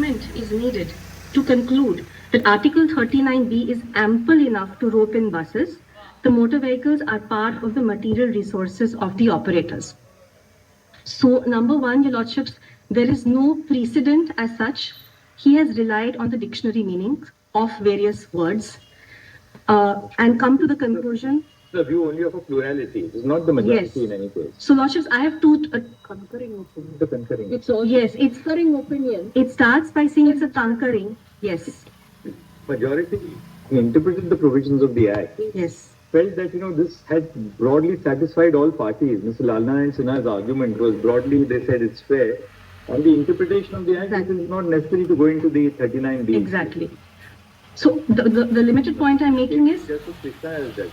is needed to conclude that Article 39B is ample enough to rope in buses. The motor vehicles are part of the material resources of the operators. So, number one, Your Lordships, there is no precedent as such. He has relied on the dictionary meanings of various words and come to the conclusion. The view only of a plurality. It is not the majority in any case. So, Lordships, I have two. Concurring opinion. The concurring. It's concurring opinion. It starts by saying it's a concurring. Yes. Majority interpreted the provisions of the Act. Yes. Felt that this had broadly satisfied all parties. Mr. Lalnarayan Sinha's argument was broadly, they said it's fair. On the interpretation of the Act, it is not necessary to go into the 39B. Exactly. So the limited point I'm making is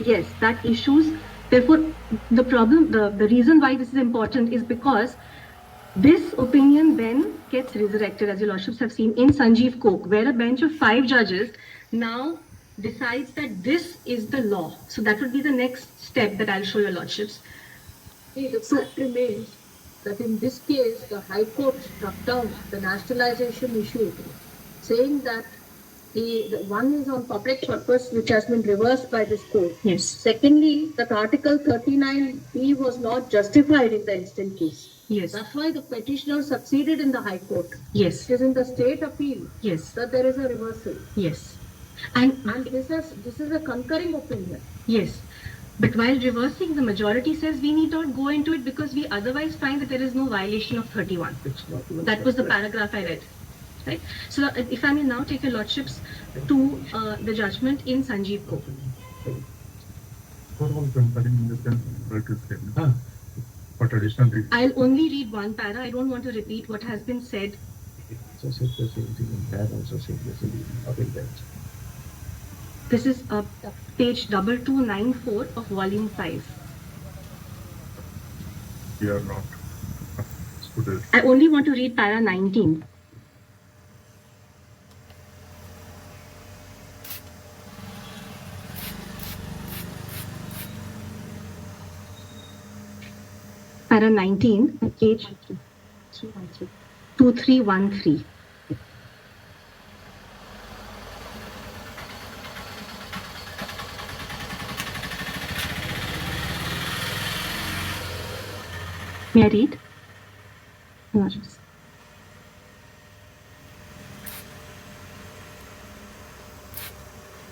yes, that issues. Therefore, the problem, the reason why this is important is because this opinion then gets resurrected, as your Lordships have seen, in Sanjeev Coke, where a bench of 5 judges now decides that this is the law. So that would be the next step that I'll show your Lordships. The fact remains that in this case, the High Court struck down the nationalization issue, saying that the one is on public purpose, which has been reversed by this court. Yes. Secondly, that Article 39B was not justified in the instant case. Yes. That's why the petitioner succeeded in the High Court. Yes. It is in the state appeal. Yes. That there is a reversal. Yes. And this is a concurring opinion. Yes. But while reversing, the majority says we need not go into it because we otherwise find that there is no violation of 31. That was the paragraph I read. Right? So if I may now take your Lordships to the judgment in Sanjeev Coke. I'll only read one para. I don't want to repeat what has been said. This is page 2294 of volume 5. We are not. I only want to read para 19. Para 19, page 2313. May I read?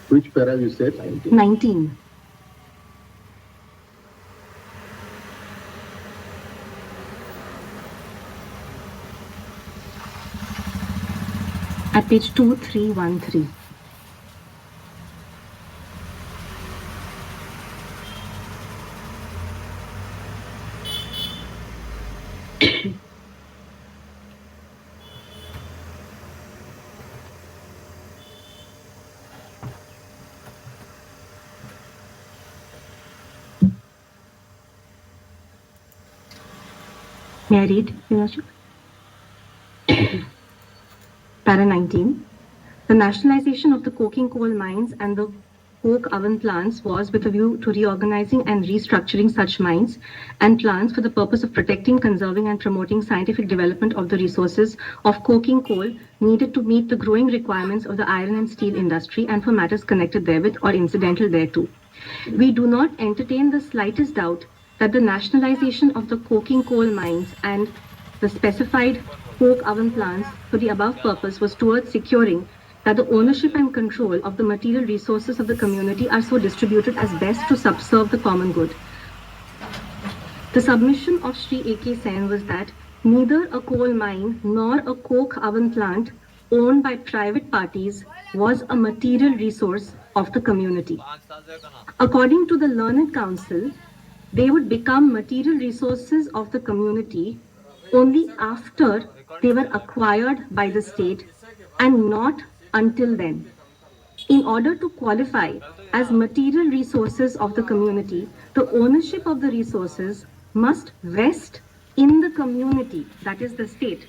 Which para you said? 19. At page 2313. May I read, Your Lordship? Para 19. The nationalization of the coking coal mines and the coke oven plants was with a view to reorganizing and restructuring such mines and plants for the purpose of protecting, conserving, and promoting scientific development of the resources of coking coal needed to meet the growing requirements of the iron and steel industry and for matters connected therewith or incidental thereto. We do not entertain the slightest doubt that the nationalization of the coking coal mines and the specified coke oven plants for the above purpose was towards securing that the ownership and control of the material resources of the community are so distributed as best to subserve the common good. The submission of Sri A.K. Sen was that neither a coal mine nor a coke oven plant owned by private parties was a material resource of the community. According to the Learned Council, they would become material resources of the community only after they were acquired by the state and not until then. In order to qualify as material resources of the community, the ownership of the resources must vest in the community, that is the state.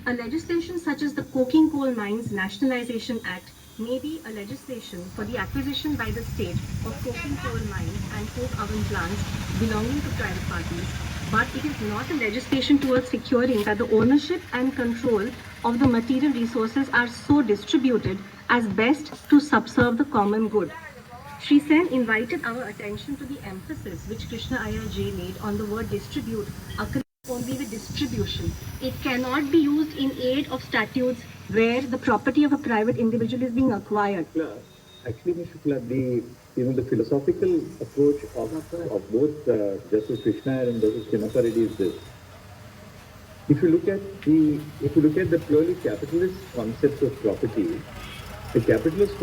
A legislation such as the Coking Coal Mines Nationalization Act may be a legislation for the acquisition by the state of coking coal mines and coke oven plants belonging to private parties, but it is not a legislation towards securing that the ownership and control of the material resources are so distributed as best to subserve the common good. Sri Sen invited our attention to the emphasis which Krishna Iyer J laid on the word distribute, occurring only with distribution. It cannot be used in aid of statutes where the property of a private individual is being acquired. Actually, Mr. Shukla, the philosophical approach of both Justice Krishna and Justice Chinappa Reddy is this. If you look at the purely capitalist concept of property, the capitalist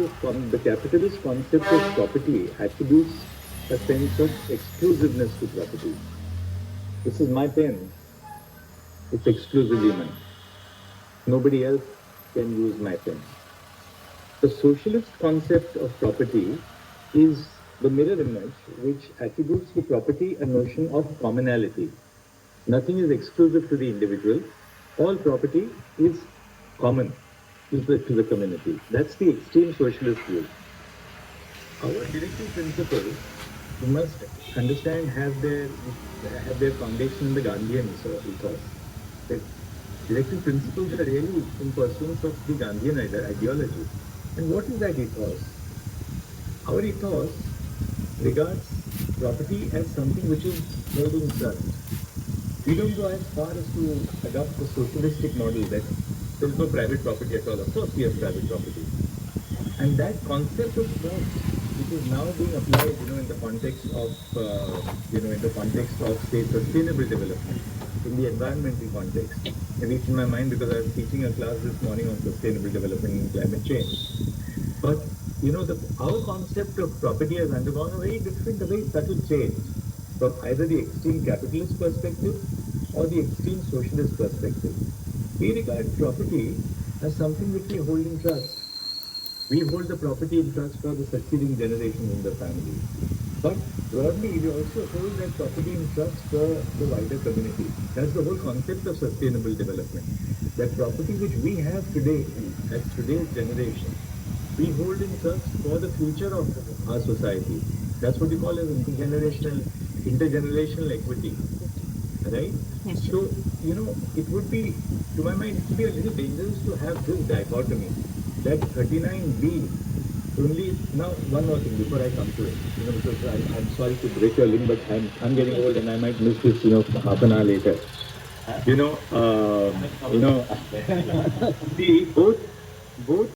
concept of property attributes a sense of exclusiveness to property. This is my pen. It's exclusively mine. Nobody else can use my pen. The socialist concept of property is the mirror image which attributes to property a notion of commonality. Nothing is exclusive to the individual. All property is common to the community. That's the extreme socialist view. Our directive principles, you must understand, have their foundation in the Gandhian ethos. The directive principles are really in pursuance of the Gandhian ideology. And what is that ethos? Our ethos regards property as something which is held in trust. We don't go as far as to adopt the socialistic model that there is no private property at all. Of course, we have private property. And that concept of trust, which is now being applied, in the context of, say, sustainable development, in the environmental context. It reached in my mind because I was teaching a class this morning on sustainable development and climate change. But, our concept of property has undergone a very subtle change from either the extreme capitalist perspective or the extreme socialist perspective. We regard property as something which we hold in trust. We hold the property in trust for the succeeding generations in the family. But broadly, we also hold that property in trust for the wider community. That's the whole concept of sustainable development. That property which we have today, as today's generation, we hold in trust for the future of our society. That's what we call as intergenerational equity. Right? Yes. So, it would be, to my mind, it would be a little dangerous to have this dichotomy. That 39B only. Now, one more thing before I come to it, because I'm sorry to break your link, but I'm getting old and I might miss this, half an hour later. See, both